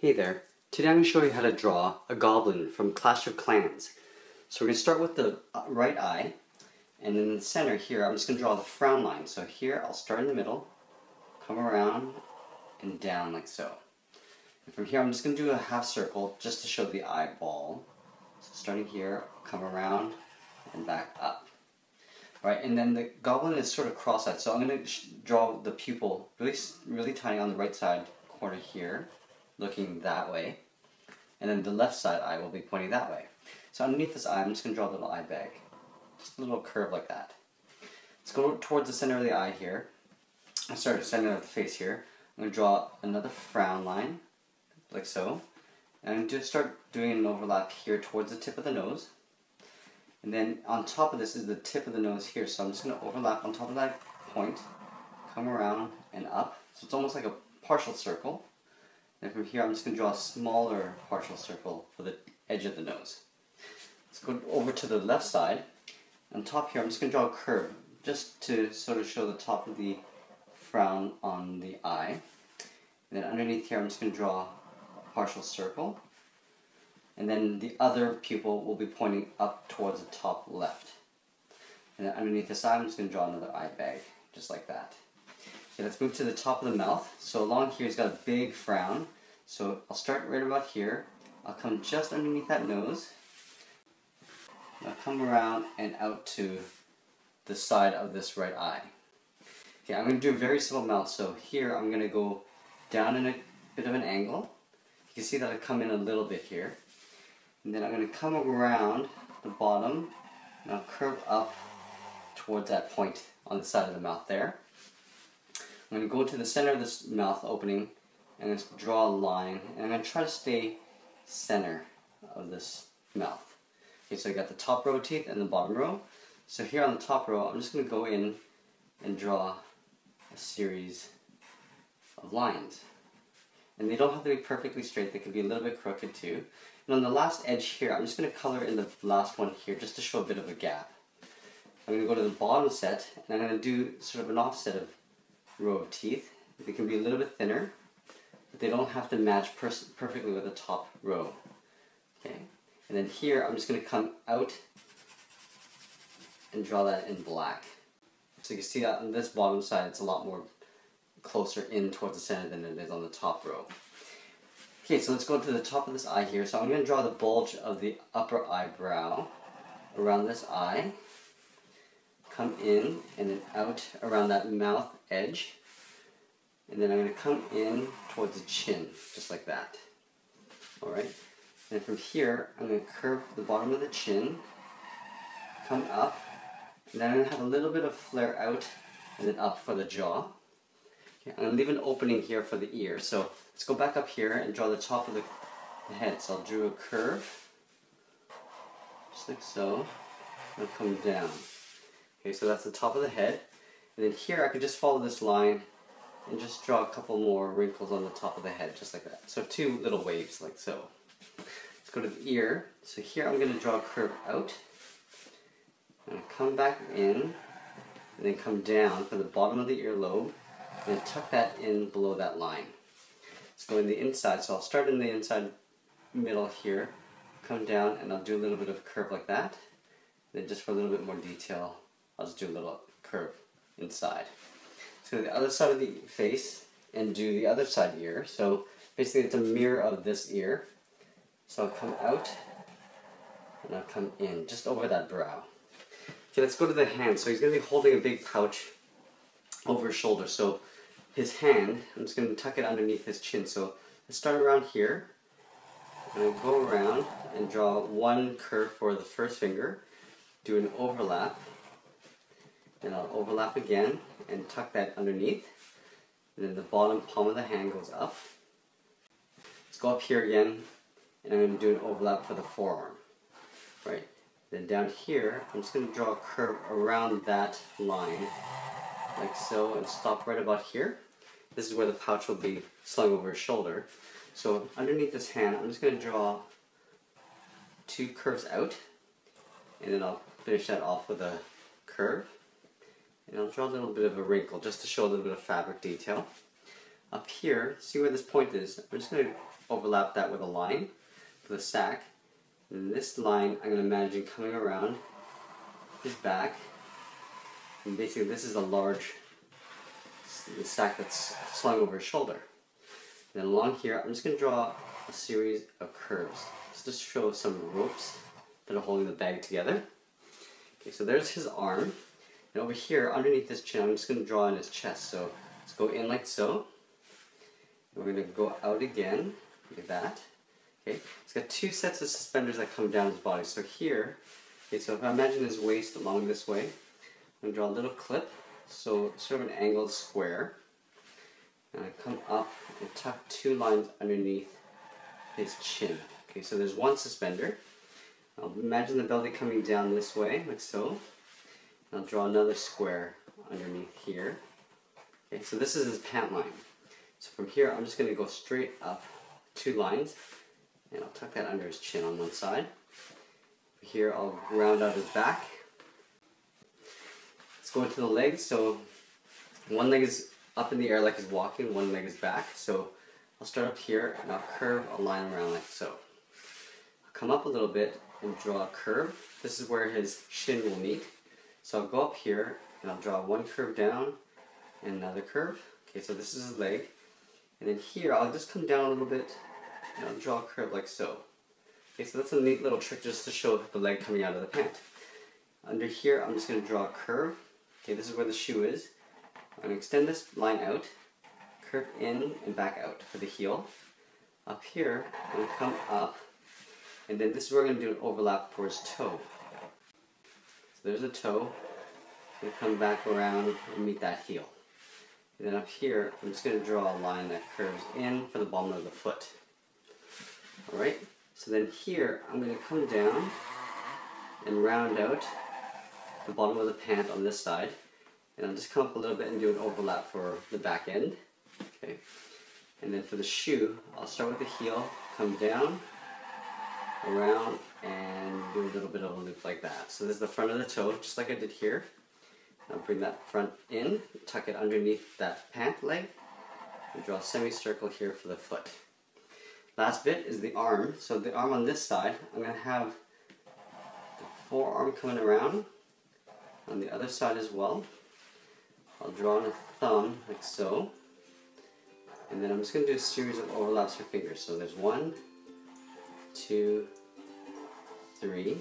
Hey there, today I'm going to show you how to draw a goblin from Clash of Clans. So we're going to start with the right eye, and in the center here I'm just going to draw the frown line. So here I'll start in the middle, come around and down like so. And from here I'm just going to do a half circle just to show the eyeball. So starting here, come around and back up. Alright, and then the goblin is sort of cross-eyed, so I'm going to draw the pupil really tiny on the right side corner here, looking that way, and then the left side eye will be pointing that way. So underneath this eye, I'm just going to draw a little eye bag, just a little curve like that. Let's go towards the center of the eye here. Center of the face here. I'm going to draw another frown line, like so, and I'm going to just start doing an overlap here towards the tip of the nose. And then on top of this is the tip of the nose here, so I'm just going to overlap on top of that point, come around and up. So it's almost like a partial circle. And from here I'm just going to draw a smaller partial circle for the edge of the nose. Let's go over to the left side. On top here I'm just going to draw a curve, just to sort of show the top of the frown on the eye. And then underneath here I'm just going to draw a partial circle. And then the other pupil will be pointing up towards the top left. And then underneath this eye, I'm just going to draw another eye bag, just like that. Okay, let's move to the top of the mouth. So along here, he's got a big frown. So I'll start right about here. I'll come just underneath that nose. I'll come around and out to the side of this right eye. Okay, I'm going to do a very simple mouth. So here, I'm going to go down in a bit of an angle. You can see that I come in a little bit here. And then I'm going to come around the bottom and I'll curve up towards that point on the side of the mouth there. I'm going to go to the center of this mouth opening and I'm going to draw a line, and I'm going to try to stay center of this mouth. Okay, so I got the top row of teeth and the bottom row. So here on the top row, I'm just going to go in and draw a series of lines. And they don't have to be perfectly straight, they can be a little bit crooked too. And on the last edge here, I'm just going to color in the last one here just to show a bit of a gap. I'm going to go to the bottom set and I'm going to do sort of an offset of row of teeth. They can be a little bit thinner, but they don't have to match perfectly with the top row. Okay, and then here I'm just going to come out and draw that in black. So you can see on this bottom side it's a lot more closer in towards the center than it is on the top row. Okay, so let's go to the top of this eye here. So I'm going to draw the bulge of the upper eyebrow around this eye, come in and then out around that mouth edge, and then I'm going to come in towards the chin, just like that. Alright, and from here I'm going to curve the bottom of the chin, come up, and then I'm going to have a little bit of flare out and then up for the jaw. Okay, I'm going to leave an opening here for the ear. So let's go back up here and draw the top of the head. So I'll draw a curve, just like so, and I'll come down. Okay, so that's the top of the head. And then here I could just follow this line and just draw a couple more wrinkles on the top of the head, just like that. So two little waves, like so. Let's go to the ear. So here I'm going to draw a curve out. I'm going to come back in, and then come down for the bottom of the earlobe. And tuck that in below that line. Let's go in the inside. So I'll start in the inside middle here, come down, and I'll do a little bit of a curve like that. Then just for a little bit more detail, I'll just do a little curve inside. Let's go to the other side of the face and do the other side ear. So basically it's a mirror of this ear. So I'll come out and I'll come in just over that brow. Okay, let's go to the hand. So he's going to be holding a big pouch over his shoulder. So his hand, I'm just going to tuck it underneath his chin. So let's start around here. I'm going to go around and draw one curve for the first finger, do an overlap, then I'll overlap again and tuck that underneath. And then the bottom palm of the hand goes up. Let's go up here again, and I'm going to do an overlap for the forearm. Right. Then down here, I'm just going to draw a curve around that line, like so, and stop right about here. This is where the pouch will be slung over his shoulder. So underneath this hand, I'm just going to draw two curves out, and then I'll finish that off with a curve. And I'll draw a little bit of a wrinkle just to show a little bit of fabric detail. up here, see where this point is? I'm just going to overlap that with a line for the stack. And this line, I'm going to imagine coming around his back. And basically this is the stack that's slung over his shoulder. And then along here, I'm just going to draw a series of curves. Just to show some ropes that are holding the bag together. Okay, so there's his arm. And over here, underneath his chin, I'm just going to draw in his chest. So let's go in like so. And we're going to go out again, like that. Okay, he's got two sets of suspenders that come down his body. So here, okay, so if I imagine his waist along this way, I'm going to draw a little clip. So sort of an angled square. And I come up and tuck two lines underneath his chin. Okay, so there's one suspender. I'll imagine the belly coming down this way, like so. I'll draw another square underneath here. Okay, so this is his pant line. So from here, I'm just going to go straight up two lines, and I'll tuck that under his chin on one side. Here, I'll round out his back. Let's go into the legs. So one leg is up in the air like he's walking, one leg is back. So I'll start up here, and I'll curve a line around like so. I'll come up a little bit and draw a curve. This is where his shin will meet. So I'll go up here and I'll draw one curve down and another curve. Okay, so this is his leg. And then here I'll just come down a little bit and I'll draw a curve like so. Okay, so that's a neat little trick just to show the leg coming out of the pant. Under here I'm just going to draw a curve. Okay, this is where the shoe is. I'm going to extend this line out, curve in and back out for the heel. Up here I'm going to come up, and then this is where we're going to do an overlap for his toe. So there's a toe. I'm going to come back around and meet that heel. And then up here, I'm just going to draw a line that curves in for the bottom of the foot. Alright, so then here, I'm going to come down and round out the bottom of the pant on this side. And I'll just come up a little bit and do an overlap for the back end. Okay. And then for the shoe, I'll start with the heel, come down, around, and do a little bit of a loop like that. So this is the front of the toe, just like I did here. I'll bring that front in, tuck it underneath that pant leg, and draw a semicircle here for the foot. Last bit is the arm. So the arm on this side, I'm going to have the forearm coming around on the other side as well. I'll draw on a thumb like so. And then I'm just going to do a series of overlaps for fingers. So there's 1, 2, 3,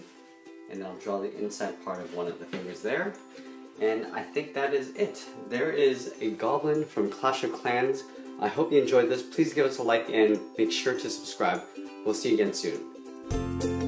and I'll draw the inside part of one of the fingers there. And I think that is it. There is a Goblin from Clash of Clans. I hope you enjoyed this. Please give us a like and make sure to subscribe. We'll see you again soon.